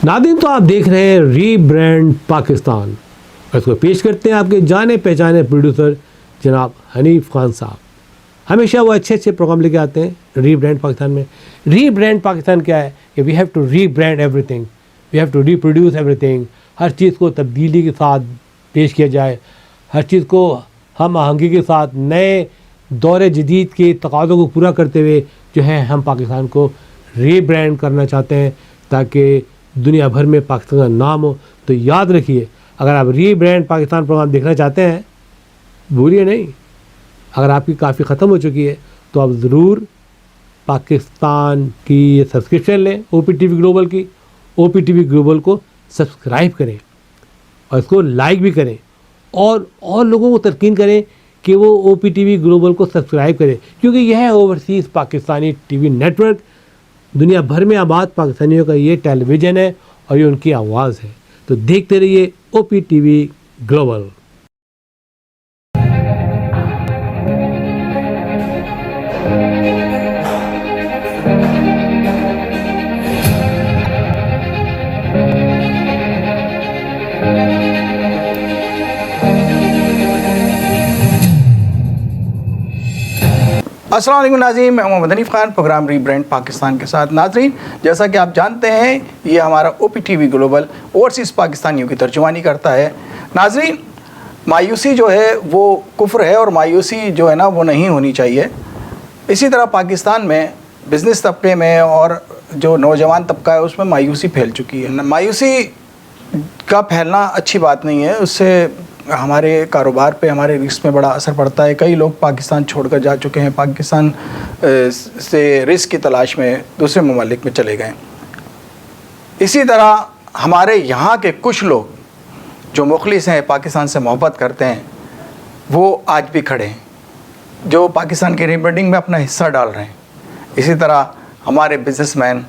नादिम, तो आप देख रहे हैं रीब्रांड पाकिस्तान। इसको पेश करते हैं आपके जाने पहचाने प्रोड्यूसर जनाब हनीफ खान साहब। हमेशा वो अच्छे अच्छे प्रोग्राम लेके आते हैं रीब्रांड पाकिस्तान में। रीब्रांड पाकिस्तान क्या है कि we have to rebrand everything, we have to reproduce everything. हर चीज़ को तब्दीली के साथ पेश किया जाए, हर चीज़ को हम आहंगी के साथ नए दौर जदीद के तकाज़ों को पूरा करते हुए जो है हम पाकिस्तान को रीब्रांड करना चाहते हैं ताकि दुनिया भर में पाकिस्तान का नाम हो। तो याद रखिए, अगर आप रीब्रांड पाकिस्तान प्रोग्राम देखना चाहते हैं, भूलिए नहीं, अगर आपकी काफ़ी ख़त्म हो चुकी है तो आप ज़रूर पाकिस्तान की सब्सक्रिप्शन लें, OPTV ग्लोबल की। OPTV ग्लोबल को सब्सक्राइब करें और इसको लाइक भी करें और लोगों को तरकीन करें कि वो OPTV ग्लोबल को सब्सक्राइब करें, क्योंकि यह है ओवरसीज़ पाकिस्तानी TV नेटवर्क। दुनिया भर में आबाद पाकिस्तानियों का ये टेलीविज़न है और ये उनकी आवाज़ है। तो देखते रहिए OPTV ग्लोबल। अस्सलाम वालेकुम नाज़रीन, मैं मोहम्मद हनीफ खान, प्रोग्राम रीब्रांड पाकिस्तान के साथ। नाज़रीन, जैसा कि आप जानते हैं, ये हमारा OPTV ग्लोबल ओवरसीज़ पाकिस्तानियों की तर्जुमानी करता है। नाज़रीन, मायूसी जो है वो कुफ्र है और मायूसी जो है ना वो नहीं होनी चाहिए। इसी तरह पाकिस्तान में बिज़नेस तबके में और जो नौजवान तबका है उसमें मायूसी फैल चुकी है। मायूसी का फैलना अच्छी बात नहीं है, उससे हमारे कारोबार पे, हमारे रिस्क में बड़ा असर पड़ता है। कई लोग पाकिस्तान छोड़कर जा चुके हैं, पाकिस्तान से रिस्क की तलाश में दूसरे ममालिक में चले गए। इसी तरह हमारे यहाँ के कुछ लोग जो मुखलिस हैं, पाकिस्तान से मोहब्बत करते हैं, वो आज भी खड़े हैं, जो पाकिस्तान की रीब्रांडिंग में अपना हिस्सा डाल रहे हैं। इसी तरह हमारे बिजनेसमैन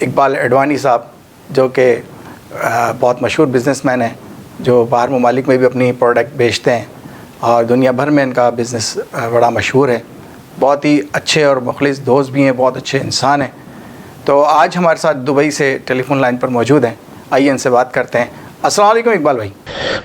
इकबाल अडवाणी साहब, जो कि बहुत मशहूर बिजनेसमैन हैं, जो बाहर ममालिक में भी अपनी प्रोडक्ट बेचते हैं और दुनिया भर में इनका बिज़नेस बड़ा मशहूर है। बहुत ही अच्छे और मुखलिस दोस्त भी हैं, बहुत अच्छे इंसान हैं। तो आज हमारे साथ दुबई से टेलीफोन लाइन पर मौजूद हैं, आइए इनसे बात करते हैं। अस्सलाम वालेकुम इकबाल भाई।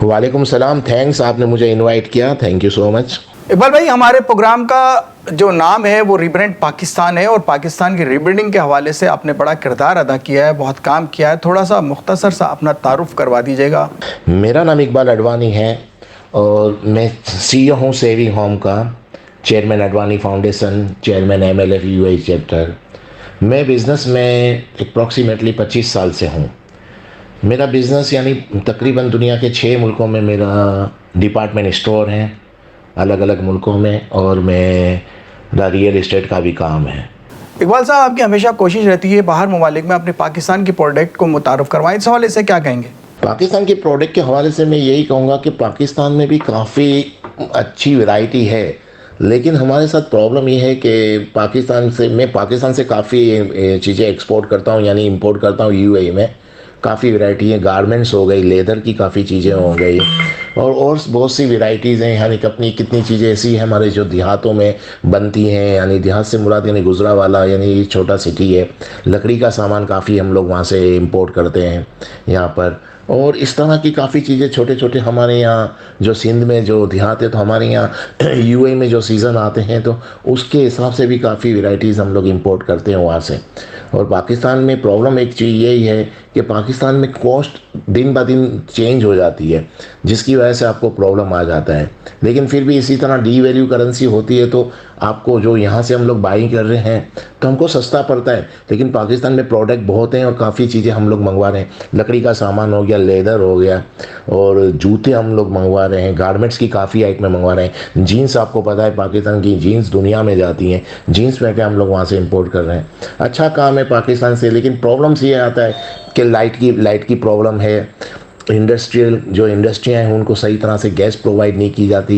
वालेकुम सलाम, थैंक्स, आपने मुझे इनवाइट किया, thank you so much. Iqbal भाई, हमारे प्रोग्राम का जो नाम है वो रीब्रांड पाकिस्तान है और पाकिस्तान की रीब्रांडिंग के हवाले से आपने बड़ा किरदार अदा किया है, बहुत काम किया है। थोड़ा सा मुख्तसर सा अपना तारुफ करवा दीजिएगा। मेरा नाम इकबाल अडवाणी है और मैं CEO हूँ सेविंग होम का, chairman Advani foundation, chairman MLF UAE chapter. मैं बिज़नेस में अप्रॉक्सीमेटली 25 साल से हूँ। मेरा बिज़नेस यानी तकरीबन दुनिया के 6 मुल्कों में मेरा डिपार्टमेंट स्टोर हैं, अलग अलग मुल्कों में, और मेरा रियल इस्टेट का भी काम है। इकबाल साहब, आपकी हमेशा कोशिश रहती है बाहर ममालिक में अपने पाकिस्तान की प्रोडक्ट को मुतारुफ करवाएं, इस हवाले से क्या कहेंगे? पाकिस्तान के प्रोडक्ट के हवाले से मैं यही कहूँगा कि पाकिस्तान में भी काफ़ी अच्छी वैरायटी है, लेकिन हमारे साथ प्रॉब्लम ये है कि मैं पाकिस्तान से काफ़ी चीज़ें एक्सपोर्ट करता हूँ, यानी इंपोर्ट करता हूँ UAE में। काफ़ी वैरायटी है, गारमेंट्स हो गई, लेदर की काफ़ी चीज़ें हो गई और बहुत सी वैरायटीज़ हैं। यानी अपनी कितनी चीज़ें ऐसी हैं हमारे जो देहातों में बनती हैं, यानी देहात से मुराद यानी गुजरावाला, यानी छोटा सिटी है, लकड़ी का सामान काफ़ी हम लोग वहाँ से इंपोर्ट करते हैं यहाँ पर। और इस तरह की काफ़ी चीज़ें छोटे छोटे हमारे यहाँ जो सिंध में जो देहात है, तो हमारे यहाँ UAE में जो सीज़न आते हैं तो उसके हिसाब से भी काफ़ी वैरायटीज़ हम लोग इंपोर्ट करते हैं वहाँ से। और पाकिस्तान में प्रॉब्लम एक चीज़ यही है कि पाकिस्तान में कॉस्ट दिन ब दिन चेंज हो जाती है, जिसकी वजह से आपको प्रॉब्लम आ जाता है। लेकिन फिर भी इसी तरह डीवैल्यू करेंसी होती है तो आपको जो यहाँ से हम लोग बाइंग कर रहे हैं तो हमको सस्ता पड़ता है, लेकिन पाकिस्तान में प्रोडक्ट बहुत हैं और काफ़ी चीज़ें हम लोग मंगवा रहे हैं। लकड़ी का सामान हो गया, लेदर हो गया, और जूते हम लोग मंगवा रहे हैं, गारमेंट्स की काफ़ी आइटमें मंगवा रहे हैं। जीन्स, आपको पता है पाकिस्तान की जीन्स दुनिया में जाती हैं, जीन्स पैंटें हम लोग वहाँ से इंपोर्ट कर रहे हैं। अच्छा काम है पाकिस्तान से, लेकिन प्रॉब्लम्स ये आता है कि लाइट की प्रॉब्लम है। इंडस्ट्रियल जो इंडस्ट्रियाँ हैं उनको सही तरह से गैस प्रोवाइड नहीं की जाती,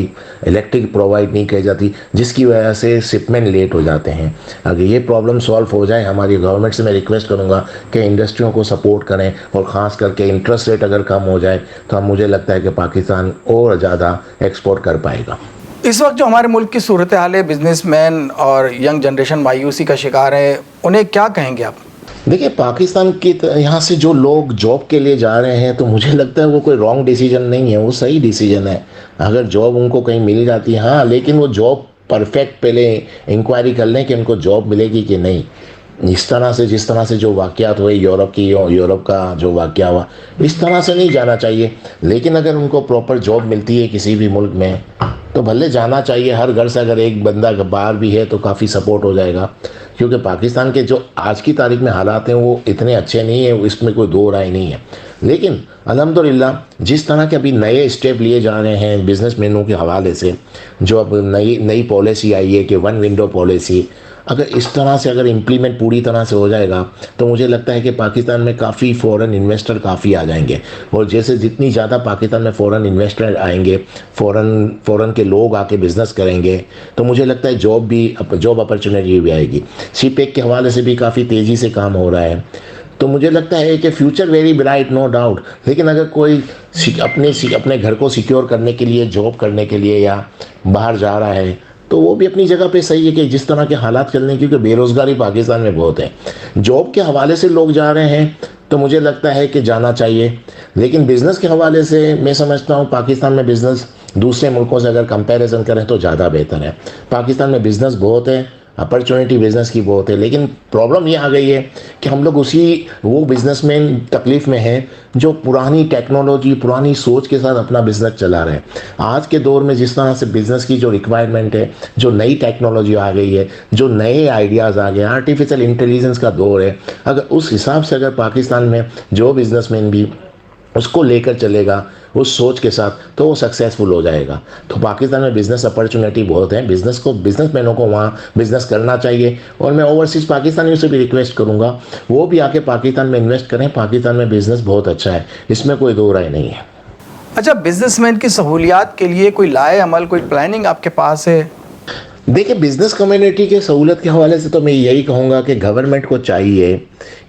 इलेक्ट्रिक प्रोवाइड नहीं की जाती, जिसकी वजह से शिपमेंट लेट हो जाते हैं। अगर ये प्रॉब्लम सॉल्व हो जाए, हमारी गवर्नमेंट से मैं रिक्वेस्ट करूँगा कि इंडस्ट्रियों को सपोर्ट करें और ख़ास करके इंटरेस्ट रेट अगर कम हो जाए तो मुझे लगता है कि पाकिस्तान और ज़्यादा एक्सपोर्ट कर पाएगा। इस वक्त जो हमारे मुल्क की सूरत हाल है, बिजनेसमैन और यंग जनरेशन मायूसी का शिकार है, उन्हें क्या कहेंगे आप? देखिए पाकिस्तान की यहाँ से जो लोग जॉब के लिए जा रहे हैं तो मुझे लगता है वो कोई रॉन्ग डिसीजन नहीं है, वो सही डिसीजन है। अगर जॉब उनको कहीं मिल जाती है, हाँ, लेकिन वो जॉब परफेक्ट पहले इंक्वायरी कर लें कि उनको जॉब मिलेगी कि नहीं। इस तरह से जिस तरह से जो वाक़यात हुए यूरोप का जो वाक़या हुआ, इस तरह से नहीं जाना चाहिए। लेकिन अगर उनको प्रॉपर जॉब मिलती है किसी भी मुल्क में तो भले जाना चाहिए। हर घर से अगर एक बंदा बाहर भी है तो काफ़ी सपोर्ट हो जाएगा, क्योंकि पाकिस्तान के जो आज की तारीख में हालात हैं वो इतने अच्छे नहीं है, इसमें कोई दो राय नहीं है। लेकिन अल्हम्दुलिल्लाह जिस तरह के अभी नए स्टेप लिए जा रहे हैं बिजनेसमैनों के हवाले से, जो अब नई नई पॉलिसी आई है कि वन विंडो पॉलिसी, अगर इस तरह से अगर इम्प्लीमेंट पूरी तरह से हो जाएगा तो मुझे लगता है कि पाकिस्तान में काफ़ी फ़ॉरेन इन्वेस्टर काफ़ी आ जाएंगे। और जैसे जितनी ज़्यादा पाकिस्तान में फ़ॉरेन इन्वेस्टर आएंगे, फ़ॉरेन के लोग आके बिज़नेस करेंगे, तो मुझे लगता है जॉब अपॉर्चुनिटी भी आएगी। सीपेक के हवाले से भी काफ़ी तेज़ी से काम हो रहा है। तो मुझे लगता है कि future very bright, no doubt. लेकिन अगर कोई अपने घर को सिक्योर करने के लिए, जॉब करने के लिए या बाहर जा रहा है तो वो भी अपनी जगह पे सही है कि जिस तरह के हालात चल रहे हैं, क्योंकि बेरोज़गारी पाकिस्तान में बहुत है। जॉब के हवाले से लोग जा रहे हैं तो मुझे लगता है कि जाना चाहिए। लेकिन बिज़नेस के हवाले से मैं समझता हूँ पाकिस्तान में बिज़नेस दूसरे मुल्कों से अगर कंपैरिजन करें तो ज़्यादा बेहतर है। पाकिस्तान में बिज़नेस बहुत है, अपॉर्चुनिटी बिज़नेस की बहुत है, लेकिन प्रॉब्लम ये आ गई है कि हम लोग वो बिजनेसमैन तकलीफ़ में हैं जो पुरानी टेक्नोलॉजी, पुरानी सोच के साथ अपना बिज़नेस चला रहे हैं। आज के दौर में जिस तरह से बिज़नेस की जो रिक्वायरमेंट है, जो नई टेक्नोलॉजी आ गई है, जो नए आइडियाज़ आ गए, आर्टिफिशियल इंटेलिजेंस का दौर है, अगर उस हिसाब से अगर पाकिस्तान में जो बिज़नेसमैन भी उसको लेकर चलेगा उस सोच के साथ तो वो सक्सेसफुल हो जाएगा। तो पाकिस्तान में बिज़नेस अपॉर्चुनिटी बहुत है, बिज़नेसमैनों को वहाँ बिज़नेस करना चाहिए। और मैं ओवरसीज़ पाकिस्तानियों से भी रिक्वेस्ट करूँगा वो भी आके पाकिस्तान में इन्वेस्ट करें। पाकिस्तान में बिज़नेस बहुत अच्छा है, इसमें कोई दो राय नहीं है। अच्छा, बिजनेसमैन की सहूलियात के लिए कोई लाए अमल, कोई प्लानिंग आपके पास है? देखिए बिज़नेस कम्युनिटी के सहूलत के हवाले से तो मैं यही कहूँगा कि गवर्नमेंट को चाहिए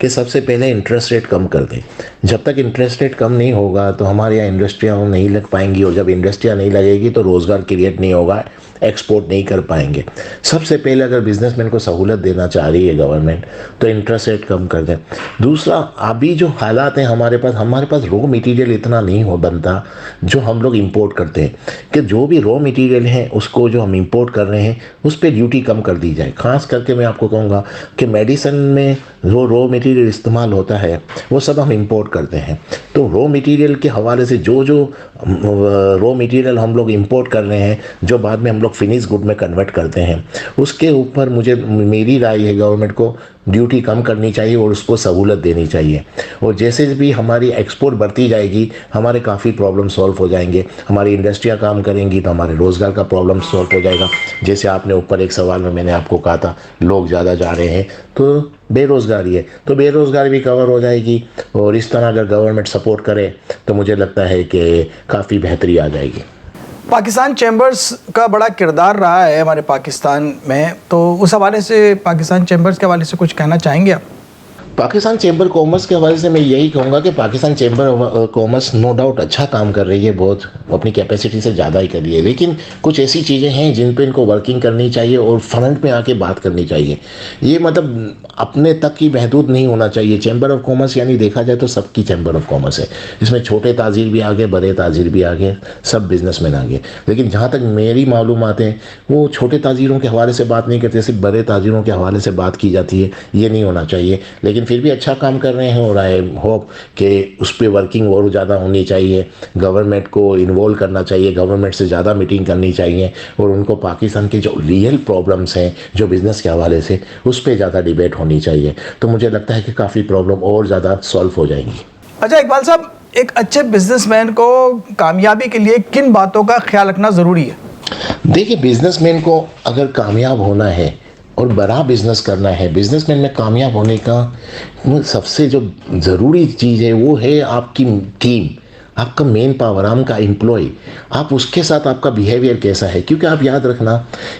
कि सबसे पहले इंटरेस्ट रेट कम कर दें। जब तक इंटरेस्ट रेट कम नहीं होगा तो हमारे यहाँ इंडस्ट्रियाँ नहीं लग पाएंगी, और जब इंडस्ट्रियाँ नहीं लगेगी तो रोज़गार क्रिएट नहीं होगा, एक्सपोर्ट नहीं कर पाएंगे। सबसे पहले अगर बिजनेसमैन को सहूलत देना चाह रही है गवर्नमेंट तो इंटरेस्ट रेट कम कर दें। दूसरा, अभी जो हालात हैं हमारे पास रॉ मटेरियल इतना नहीं हो बनता जो हम लोग इंपोर्ट करते हैं, कि जो भी रॉ मटेरियल हैं उसको जो हम इंपोर्ट कर रहे हैं उस पर ड्यूटी कम कर दी जाए। ख़ास करके मैं आपको कहूँगा कि मेडिसिन में जो रॉ मटेरियल इस्तेमाल होता है वो सब हम इंपोर्ट करते हैं। तो रॉ मटेरियल के हवाले से जो रॉ मटेरियल हम लोग इंपोर्ट कर रहे हैं, जो बाद में हम लोग फिनिश गुड में कन्वर्ट करते हैं, उसके ऊपर मेरी राय है गवर्नमेंट को ड्यूटी कम करनी चाहिए और उसको सहूलत देनी चाहिए। और जैसे भी हमारी एक्सपोर्ट बढ़ती जाएगी हमारे काफ़ी प्रॉब्लम सॉल्व हो जाएंगे। हमारी इंडस्ट्रियाँ काम करेंगी तो हमारे रोज़गार का प्रॉब्लम सॉल्व हो जाएगा। जैसे आपने ऊपर एक सवाल में मैंने आपको कहा था लोग ज़्यादा जा रहे हैं तो बेरोज़गारी है, तो बेरोज़गारी भी कवर हो जाएगी। और इस तरह अगर गवर्नमेंट सपोर्ट करे तो मुझे लगता है कि काफ़ी बेहतरी आ जाएगी। पाकिस्तान चैम्बर्स का बड़ा किरदार रहा है हमारे पाकिस्तान में, तो उस हवाले से पाकिस्तान चैम्बर्स के हवाले से कुछ कहना चाहेंगे आप? पाकिस्तान चैम्बर कॉमर्स के हवाले से मैं यही कहूँगा कि Pakistan chamber commerce no doubt अच्छा काम कर रही है, बहुत अपनी कैपेसिटी से ज़्यादा ही कर रही है। लेकिन कुछ ऐसी चीज़ें हैं जिन पे इनको वर्किंग करनी चाहिए और फ्रंट में आके बात करनी चाहिए। ये मतलब अपने तक ही महदूद नहीं होना चाहिए। चैम्बर ऑफ कॉमर्स यानी देखा जाए तो सबकी चैम्बर ऑफ कॉमर्स है, इसमें छोटे ताजिर भी आगे, बड़े ताजिर भी आगे, सब बिजनेसमैन आगे। लेकिन जहाँ तक मेरी मालूमात है वो छोटे ताजिरों के हवाले से बात नहीं करते, सिर्फ बड़े ताजिरों के हवाले से बात की जाती है। ये नहीं होना चाहिए। लेकिन फिर भी अच्छा काम कर रहे हैं और आई होप कि उस पर वर्किंग और ज़्यादा होनी चाहिए। गवर्नमेंट को इन्वॉल्व करना चाहिए, गवर्नमेंट से ज़्यादा मीटिंग करनी चाहिए और उनको पाकिस्तान के जो रियल प्रॉब्लम्स हैं जो बिज़नेस के हवाले से उस पर ज़्यादा डिबेट होनी चाहिए। तो मुझे लगता है कि काफ़ी प्रॉब्लम और ज़्यादा सॉल्व हो जाएंगी। अच्छा इकबाल साहब, एक अच्छे बिजनेसमैन को कामयाबी के लिए किन बातों का ख्याल रखना ज़रूरी है? देखिए बिजनेसमैन को अगर कामयाब होना है और बड़ा बिजनेस करना है, बिजनेसमैन में कामयाब होने का सबसे जो ज़रूरी चीज़ है वो है आपकी टीम, आपका मेन पावर, आपका एम्प्लॉय, आप उसके साथ आपका बिहेवियर कैसा है। क्योंकि आप याद रखना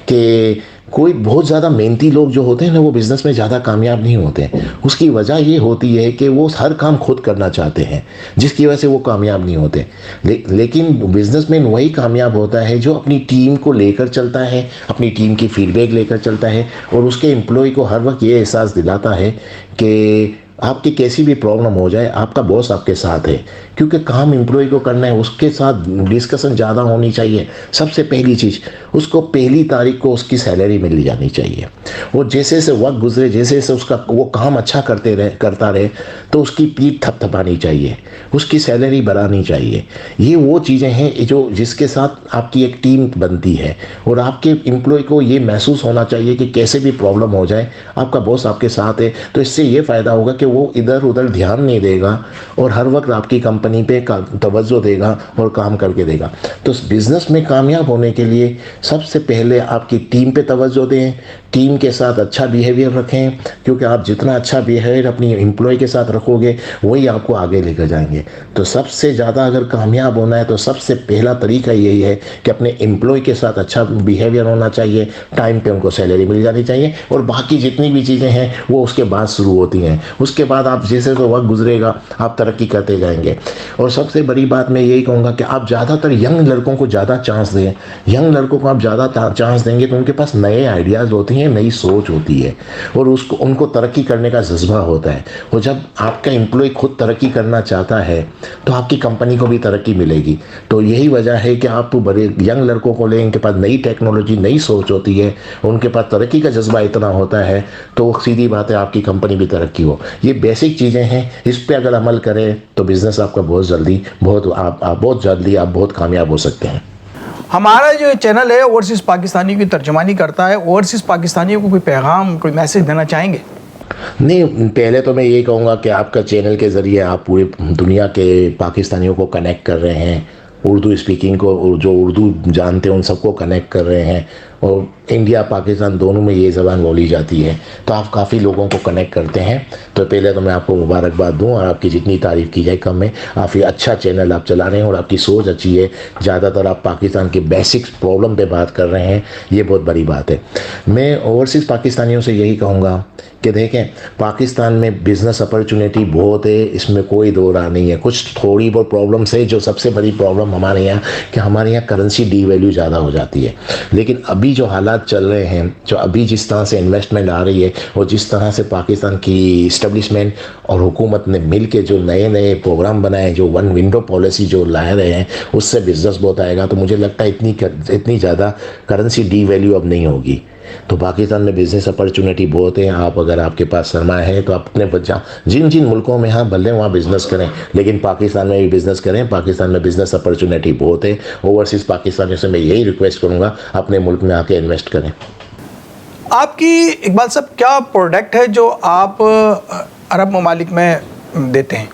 कि कोई बहुत ज़्यादा मेहनती लोग जो होते हैं ना वो बिज़नेस में ज़्यादा कामयाब नहीं होते हैं। उसकी वजह ये होती है कि वो हर काम खुद करना चाहते हैं जिसकी वजह से वो कामयाब नहीं होते। लेकिन बिजनेसमैन वही कामयाब होता है जो अपनी टीम को लेकर चलता है, अपनी टीम की फीडबैक लेकर चलता है और उसके एम्प्लॉय को हर वक्त ये एहसास दिलाता है कि आपकी कैसी भी प्रॉब्लम हो जाए आपका बॉस आपके साथ है, क्योंकि काम एम्प्लॉय को करना है, उसके साथ डिस्कशन ज़्यादा होनी चाहिए। सबसे पहली चीज़, उसको पहली तारीख को उसकी सैलरी मिल जानी चाहिए। वो जैसे जैसे वक्त गुजरे, जैसे जैसे उसका वो काम अच्छा करता रहे तो उसकी पीठ थपथपानी चाहिए, उसकी सैलरी बढ़ानी चाहिए। ये वो चीज़ें हैं जो जिसके साथ आपकी एक टीम बनती है, और आपके एम्प्लॉय को ये महसूस होना चाहिए कि कैसे भी प्रॉब्लम हो जाए आपका बॉस आपके साथ है। तो इससे ये फ़ायदा होगा कि वो इधर उधर ध्यान नहीं देगा और हर वक्त आपकी कंपनी पे तवज्जो देगा और काम करके देगा। तो बिज़नेस में कामयाब होने के लिए सबसे पहले आपकी टीम पे तवज्जो दें, टीम के साथ अच्छा बिहेवियर रखें, क्योंकि आप जितना अच्छा बिहेवियर अपनी एम्प्लॉय के साथ रखोगे वही आपको आगे लेकर जाएंगे। तो सबसे ज़्यादा अगर कामयाब होना है तो सबसे पहला तरीका यही है कि अपने एम्प्लॉय के साथ अच्छा बिहेवियर होना चाहिए, टाइम पे उनको सैलरी मिल जानी चाहिए, और बाकी जितनी भी चीज़ें हैं वो उसके बाद शुरू होती हैं। उसके बाद आप जैसे तो वक्त गुजरेगा आप तरक्की करते जाएंगे। और सबसे बड़ी बात मैं यही कहूँगा कि आप ज़्यादातर यंग लड़कों को ज़्यादा चांस दें। यंग लड़कों को आप ज़्यादा चांस देंगे तो उनके पास नए आइडियाज़ होती हैं, नई सोच होती है, और उसको उनको तरक्की करने का जज्बा होता है। और जब आपका एम्प्लॉय खुद तरक्की करना चाहता है तो आपकी कंपनी को भी तरक्की मिलेगी। तो यही वजह है कि आप बड़े यंग लड़कों को लें, उनके पास नई टेक्नोलॉजी, नई सोच होती है, उनके पास तरक्की का जज्बा इतना होता है, तो सीधी बात है आपकी कंपनी भी तरक्की हो। ये बेसिक चीज़ें हैं, इस पर अगर अमल करें तो बिज़नेस आपका बहुत जल्दी आप बहुत कामयाब हो सकते हैं। हमारा जो चैनल है ओवरसीज़ पाकिस्तानियों की तर्जुमानी करता है, ओवरसीज़ पाकिस्तानियों को कोई पैगाम, कोई मैसेज देना चाहेंगे? नहीं, पहले तो मैं ये कहूँगा कि आपका चैनल के ज़रिए आप पूरी दुनिया के पाकिस्तानियों को कनेक्ट कर रहे हैं, उर्दू स्पीकिंग को, जो उर्दू जानते हैं उन सबको कनेक्ट कर रहे हैं, और इंडिया पाकिस्तान दोनों में ये ज़बान बोली जाती है, तो आप काफ़ी लोगों को कनेक्ट करते हैं। तो पहले तो मैं आपको मुबारकबाद दूं, और आपकी जितनी तारीफ़ की जाए कम है। काफ़ी अच्छा चैनल आप चला रहे हैं और आपकी सोच अच्छी है। ज़्यादातर आप पाकिस्तान के बेसिक प्रॉब्लम पे बात कर रहे हैं, ये बहुत बड़ी बात है। मैं ओवरसीज़ पाकिस्तानियों से यही कहूँगा कि देखें, पाकिस्तान में बिज़नेस अपॉर्चुनिटी बहुत है, इसमें कोई दो राह नहीं है। कुछ थोड़ी बहुत प्रॉब्लम्स है, जो सबसे बड़ी प्रॉब्लम हमारे यहाँ कि हमारे यहाँ करेंसी डीवैल्यू ज़्यादा हो जाती है। लेकिन अभी जो हालात चल रहे हैं, जो अभी जिस तरह से इन्वेस्टमेंट आ रही है, और जिस तरह से पाकिस्तान की इस्टेब्लिशमेंट और हुकूमत ने मिल के जो नए नए प्रोग्राम बनाए, जो वन विंडो पॉलिसी जो ला रहे हैं, उससे बिज़नेस बहुत आएगा। तो मुझे लगता है इतनी ज़्यादा करेंसी डीवैल्यू अब नहीं होगी। तो पाकिस्तान में बिज़नेस अपॉर्चुनिटी बहुत है। आप अगर आपके पास सरमाया है तो आप अपने बच्चा जिन जिन मुल्कों में हाँ भले वहाँ बिज़नेस करें, लेकिन पाकिस्तान में भी बिज़नेस करें। पाकिस्तान में बिज़नेस अपॉर्चुनिटी बहुत है। ओवरसीज़ पाकिस्तानियों से मैं यही रिक्वेस्ट करूँगा, अपने मुल्क में आके इन्वेस्ट करें। आपकी इकबाल साहब क्या प्रोडक्ट है जो आप अरब ममालिक में देते हैं?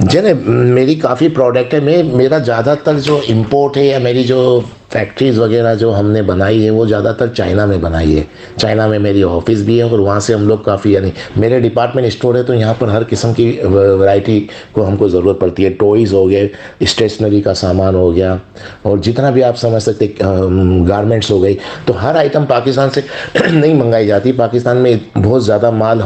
जने मेरी काफ़ी प्रोडक्ट है। मेरा ज़्यादातर जो इंपोर्ट है या मेरी जो फैक्ट्रीज़ वगैरह जो हमने बनाई है वो ज़्यादातर चाइना में बनाई है। चाइना में मेरी ऑफिस भी है और वहाँ से हम लोग काफ़ी, यानी मेरे डिपार्टमेंट स्टोर है, तो यहाँ पर हर किस्म की वैरायटी को हमको ज़रूरत पड़ती है। टॉयज़ हो गए, स्टेशनरी का सामान हो गया, और जितना भी आप समझ सकते गारमेंट्स हो गई, तो हर आइटम पाकिस्तान से नहीं मंगाई जाती। पाकिस्तान में बहुत ज़्यादा माल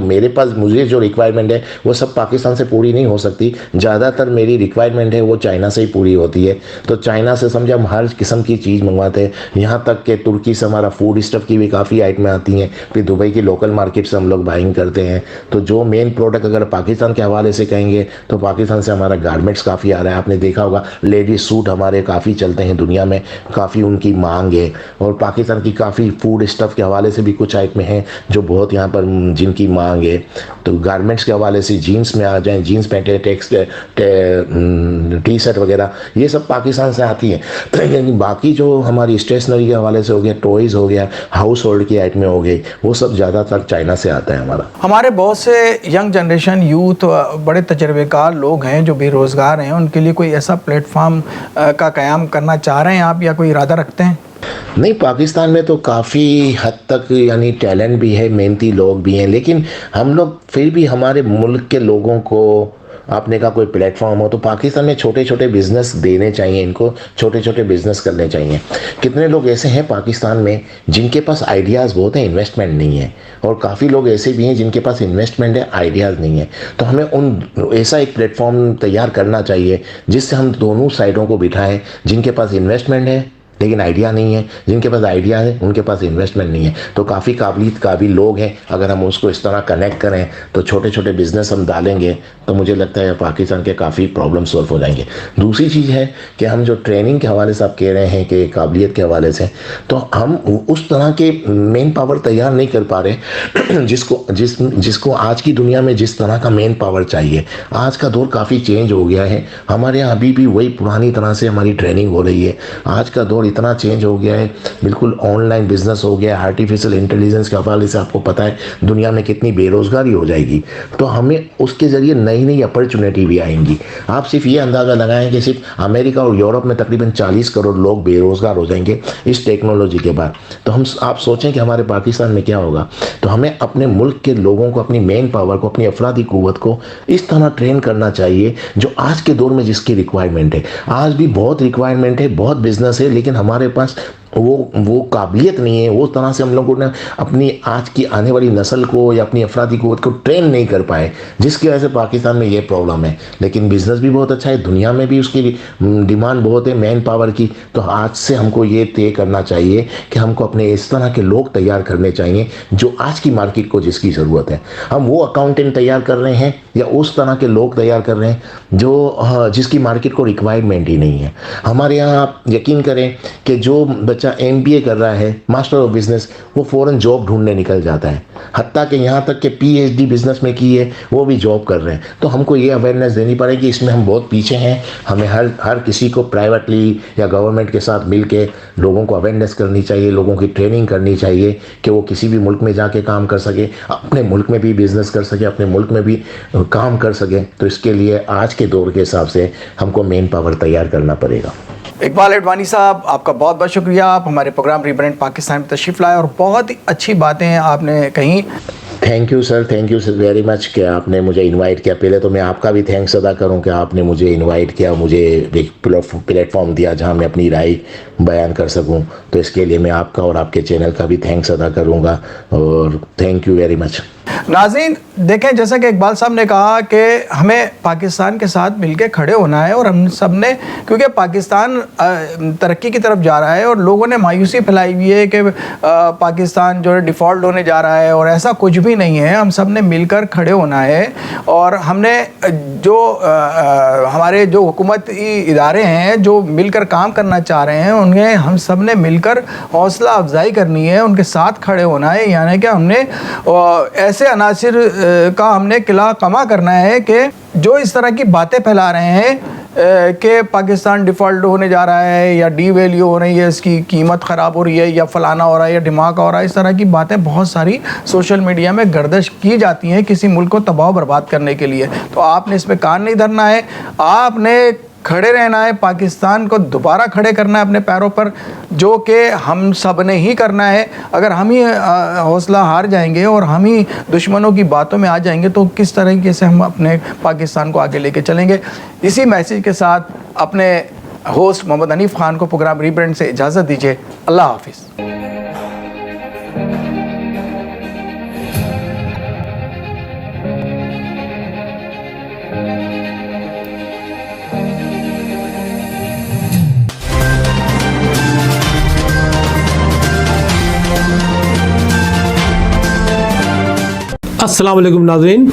मेरे पास मुझे जो रिक्वायरमेंट है वो सब पाकिस्तान से पूरी नहीं हो सकती। ज़्यादातर मेरी रिक्वायरमेंट है वो चाइना से ही पूरी होती है। तो चाइना से समझे हम हर किस्म की चीज़ मंगवाते हैं, यहाँ तक कि तुर्की से हमारा फूड स्टफ की भी काफ़ी आइटमें आती हैं। फिर दुबई की लोकल मार्केट से हम लोग बाइंग करते हैं। तो जो मेन प्रोडक्ट अगर पाकिस्तान के हवाले से कहेंगे तो पाकिस्तान से हमारा गारमेंट्स काफ़ी आ रहा है। आपने देखा होगा लेडीज सूट हमारे काफ़ी चलते हैं दुनिया में, काफ़ी उनकी मांग है। और पाकिस्तान की काफ़ी फूड स्टफ के हवाले से भी कुछ आइटमें हैं जो बहुत यहाँ पर जिनकी मांग है। तो गारमेंट्स के हवाले से जीन्स में आ जाएँ, जीन्स पैंटें, टी शर्ट वगैरह, ये सब पाकिस्तान से आती हैं। बाकी जो हमारी स्टेशनरी के हवाले से हो गया, टॉयज़ हो गया, हाउस होल्ड की आइटमें हो गई, वो सब ज़्यादातर चाइना से आता है हमारा। हमारे बहुत से यंग जनरेशन यूथ, बड़े तजर्बेकार लोग हैं जो बेरोज़गार हैं, उनके लिए कोई ऐसा प्लेटफॉर्म का क़याम करना चाह रहे हैं आप, या कोई इरादा रखते हैं? नहीं, पाकिस्तान में तो काफ़ी हद तक यानी टैलेंट भी है, मेहनती लोग भी हैं, लेकिन हम लोग फिर भी हमारे मुल्क के लोगों को आपने का कोई प्लेटफॉर्म हो तो पाकिस्तान में छोटे छोटे बिज़नेस देने चाहिए, इनको छोटे छोटे बिज़नेस करने चाहिए। कितने लोग ऐसे हैं पाकिस्तान में जिनके पास आइडियाज़ बहुत हैं, इन्वेस्टमेंट नहीं है, और काफ़ी लोग ऐसे भी हैं जिनके पास इन्वेस्टमेंट है, आइडियाज़ नहीं है। तो हमें ऐसा एक प्लेटफॉर्म तैयार करना चाहिए जिससे हम दोनों साइडों को बिठाएं, जिनके पास इन्वेस्टमेंट है, लेकिन आइडिया नहीं है। जिनके पास आइडिया है उनके पास इन्वेस्टमेंट नहीं है। तो काफ़ी काबिल लोग हैं, अगर हम उसको इस तरह कनेक्ट करें तो छोटे छोटे बिजनेस हम डालेंगे तो मुझे लगता है पाकिस्तान के काफ़ी प्रॉब्लम सॉल्व हो जाएंगे। दूसरी चीज़ है कि हम जो ट्रेनिंग के हवाले से आप कह रहे हैं कि काबिलियत के हवाले से, तो हम उस तरह के मेन पावर तैयार नहीं कर पा रहे जिसको आज की दुनिया में जिस तरह का मेन पावर चाहिए। आज का दौर काफ़ी चेंज हो गया है। हमारे यहाँ अभी भी वही पुरानी तरह से हमारी ट्रेनिंग हो रही है। आज का दौर इतना चेंज हो गया है, बिल्कुल ऑनलाइन बिजनेस हो गया। आर्टिफिशियल इंटेलिजेंस के हवाले से आपको पता है दुनिया में कितनी बेरोजगारी हो जाएगी, तो हमें उसके ज़रिए नई नई अपॉर्चुनिटी भी आएंगी। आप सिर्फ ये अंदाज़ा लगाएं कि सिर्फ अमेरिका और यूरोप में तकरीबन 40 करोड़ लोग बेरोजगार हो जाएंगे इस टेक्नोलॉजी के बाद। तो आप सोचें कि हमारे पाकिस्तान में क्या होगा। तो हमें अपने मुल्क के लोगों को, अपनी मेन पावर को, अपनी अफरादी कुव्वत को इस तरह ट्रेन करना चाहिए जो आज के दौर में जिसकी रिक्वायरमेंट है। आज भी बहुत रिक्वायरमेंट है, बहुत बिजनेस है, लेकिन हमारे पास वो काबिलियत नहीं है। वो तरह से हम लोगों ने अपनी आज की आने वाली नस्ल को या अपनी अफरादी कुव्वत को ट्रेन नहीं कर पाए, जिसकी वजह से पाकिस्तान में ये प्रॉब्लम है। लेकिन बिजनेस भी बहुत अच्छा है, दुनिया में भी उसकी डिमांड बहुत है मैन पावर की। तो आज से हमको ये तय करना चाहिए कि हमको अपने इस तरह के लोग तैयार करने चाहिए जो आज की मार्केट को जिसकी ज़रूरत है। हम वो अकाउंटेंट तैयार कर रहे हैं या उस तरह के लोग तैयार कर रहे हैं जो जिसकी मार्केट को रिक्वायरमेंट ही नहीं है। हमारे यहाँ आप यकीन करें कि जो बच्चा MBA कर रहा है, मास्टर ऑफ बिजनेस, वो फ़ौरन जॉब ढूंढने निकल जाता है। हत्ता कि यहाँ तक कि PhD बिजनेस में की है वो भी जॉब कर रहे हैं। तो हमको ये अवेयरनेस देनी पड़ेगी, इसमें हम बहुत पीछे हैं। हमें हर किसी को प्राइवेटली या गवर्नमेंट के साथ मिल के लोगों को अवेयरनेस करनी चाहिए, लोगों की ट्रेनिंग करनी चाहिए कि वो किसी भी मुल्क में जाके काम कर सके, अपने मुल्क में भी बिजनेस कर सके, अपने मुल्क में भी काम कर सके। तो इसके लिए आज के दौर के हिसाब से हमको मेन पावर तैयार करना पड़ेगा। इकबाल एडवानी साहब, आपका बहुत बहुत शुक्रिया। आप हमारे प्रोग्राम रीब्रांड पाकिस्तान में तशरीफ़ लाए और बहुत ही अच्छी बातें आपने कहीं। Thank you sir very much कि आपने मुझे इनवाइट किया। पहले तो मैं आपका भी थैंक्स अदा करूं कि आपने मुझे इनवाइट किया, मुझे एक प्लेटफॉर्म दिया जहां मैं अपनी राय बयान कर सकूं। तो इसके लिए मैं आपका और आपके चैनल का भी थैंक्स अदा करूंगा और थैंक यू वेरी मच। नाज़रीन देखें, जैसा कि इकबाल साहब ने कहा कि हमें पाकिस्तान के साथ मिलकर खड़े होना है और हम सब ने, क्योंकि पाकिस्तान तरक्की की तरफ जा रहा है और लोगों ने मायूसी फैलाई हुई है कि पाकिस्तान जो है डिफ़ॉल्ट होने जा रहा है, और ऐसा कुछ भी नहीं है। हम सब ने मिलकर खड़े होना है और हमने जो हमारे जो हुकूमती इदारे हैं जो मिलकर काम करना चाह रहे हैं उन्हें हम सब ने मिलकर हौसला अफजाई करनी है, उनके साथ खड़े होना है। यानी कि हमने ऐसे अनासिर का हमने किला कमा करना है कि जो इस तरह की बातें फैला रहे हैं कि पाकिस्तान डिफ़ॉल्ट होने जा रहा है या डी वैल्यू हो रही है, इसकी कीमत ख़राब हो रही है या फ़लाना हो रहा है या धमाका हो रहा है, इस तरह की बातें बहुत सारी सोशल मीडिया में गर्दिश की जाती हैं किसी मुल्क को तबाह बर्बाद करने के लिए। तो आपने इस पर कान नहीं धरना है, आपने खड़े रहना है, पाकिस्तान को दोबारा खड़े करना है अपने पैरों पर, जो कि हम सब ने ही करना है। अगर हम ही हौसला हार जाएंगे और हम ही दुश्मनों की बातों में आ जाएंगे तो किस तरीके से हम अपने पाकिस्तान को आगे लेके चलेंगे। इसी मैसेज के साथ अपने होस्ट मोहम्मद हनीफ खान को प्रोग्राम रीब्रांड से इजाज़त दीजिए। अल्लाह हाफिज़। अस्सलाम वालेकुम नाज़रीन,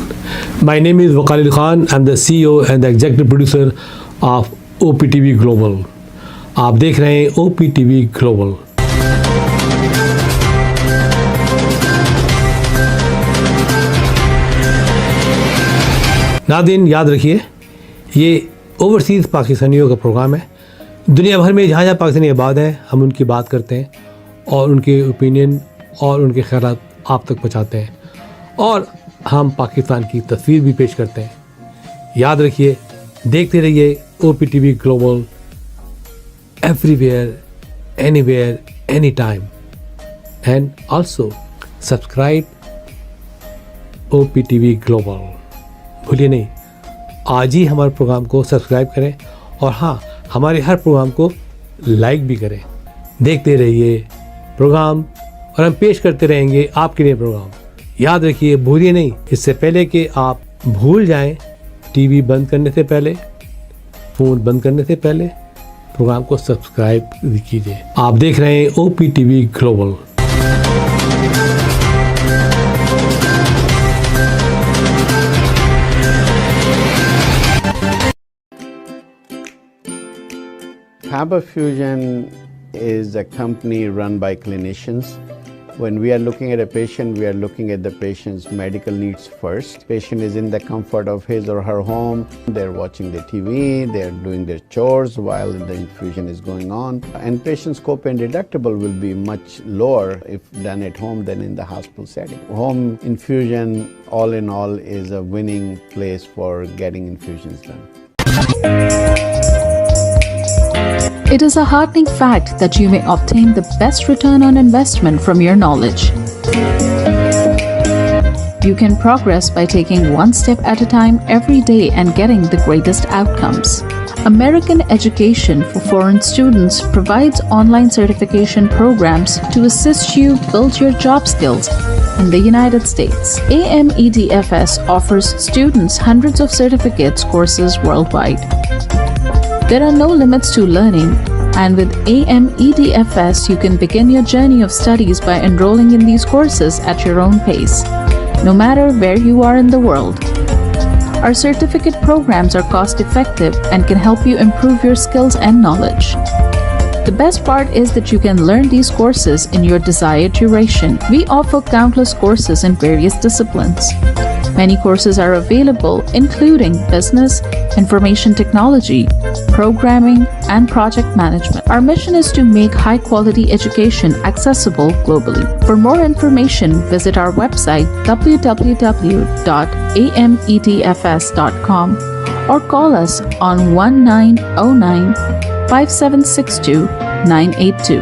माय नेम इज़ वकाल Khan, I am the CEO and the executive producer of OPTV global. आप देख रहे हैं OPTV ग्लोबल। नाज़रीन याद रखिए, ये ओवरसीज़ पाकिस्तानियों का प्रोग्राम है। दुनिया भर में जहाँ जहाँ पाकिस्तानी आबाद हैं हम उनकी बात करते हैं और उनके ओपिनियन और उनके ख्यालात आप तक पहुँचाते हैं और हम पाकिस्तान की तस्वीर भी पेश करते हैं। याद रखिए, देखते रहिए OPTV global, everywhere, anywhere, any time, and also subscribe OPTV global. भूलिए नहीं, आज ही हमारे प्रोग्राम को सब्सक्राइब करें और हाँ, हमारे हर प्रोग्राम को लाइक भी करें। देखते रहिए प्रोग्राम और हम पेश करते रहेंगे आपके लिए प्रोग्राम। याद रखिए, भूलिए नहीं, इससे पहले कि आप भूल जाएं, टीवी बंद करने से पहले, फ़ोन बंद करने से पहले प्रोग्राम को सब्सक्राइब कीजिए। आप देख रहे हैं OPTV global. Faber Fusion is a company run by clinicians. When we are looking at a patient, we are looking at the patient's medical needs first. Patient is in the comfort of his or her home. They're watching the TV, they're doing their chores while the infusion is going on. And patient's copay and deductible will be much lower if done at home than in the hospital setting. Home infusion, all in all, is a winning place for getting infusions done. It is a heartening fact that you may obtain the best return on investment from your knowledge. You can progress by taking one step at a time every day and getting the greatest outcomes. American Education for Foreign Students provides online certification programs to assist you build your job skills in the United States. AMEDFS offers students hundreds of certificates courses worldwide. There are no limits to learning, and with AMEDFS, you can begin your journey of studies by enrolling in these courses at your own pace, no matter where you are in the world. Our certificate programs are cost-effective and can help you improve your skills and knowledge. The best part is that you can learn these courses in your desired duration. We offer countless courses in various disciplines. Many courses are available, including business, information technology, programming, and project management. Our mission is to make high-quality education accessible globally. For more information, visit our website www.amedfs.com or call us on 1909-5762-982.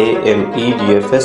AMEDFS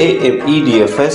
AMEDFS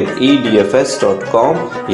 amedfs.com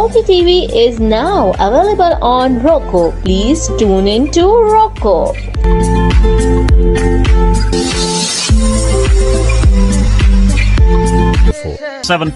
OPTV is now available on Roku. Please tune in to Roku. 7.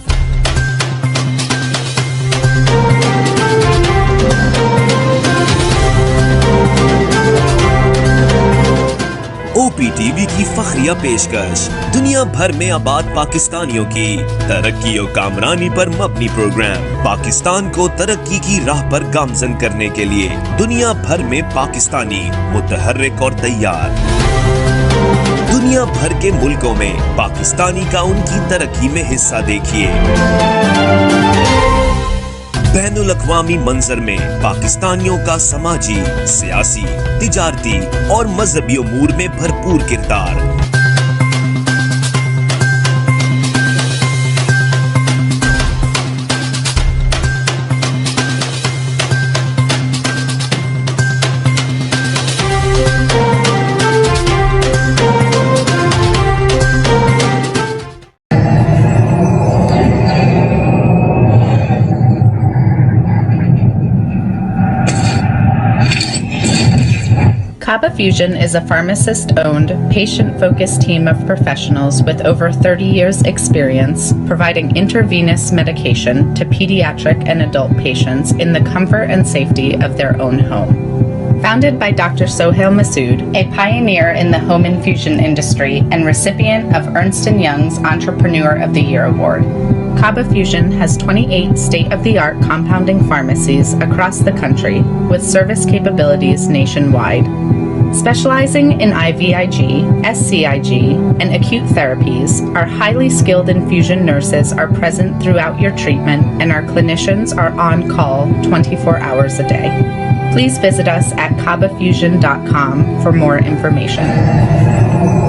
OPTV की फखरिया पेशकश दुनिया भर में आबाद पाकिस्तानियों की तरक्की और कामरानी पर मबनी प्रोग्राम पाकिस्तान को तरक्की की राह पर गामजन करने के लिए दुनिया भर में पाकिस्तानी मुतहर्रिक और तैयार। दुनिया भर के मुल्कों में पाकिस्तानी का उनकी तरक्की में हिस्सा देखिए। बैनुल अक़वामी मंजर में पाकिस्तानियों का समाजी, सियासी, तिजारती और मजहबी उमूर में भरपूर किरदार। Kaba Fusion is a pharmacist-owned, patient-focused team of professionals with over 30 years' experience providing intravenous medication to pediatric and adult patients in the comfort and safety of their own home. Founded by Dr. Sohail Masood, a pioneer in the home infusion industry and recipient of Ernst & Young's Entrepreneur of the Year Award, Kaba Fusion has 28 state-of-the-art compounding pharmacies across the country with service capabilities nationwide. Specializing in IVIG, SCIG, and acute therapies, our highly skilled infusion nurses are present throughout your treatment and our clinicians are on call 24 hours a day. Please visit us at kabafusion.com for more information.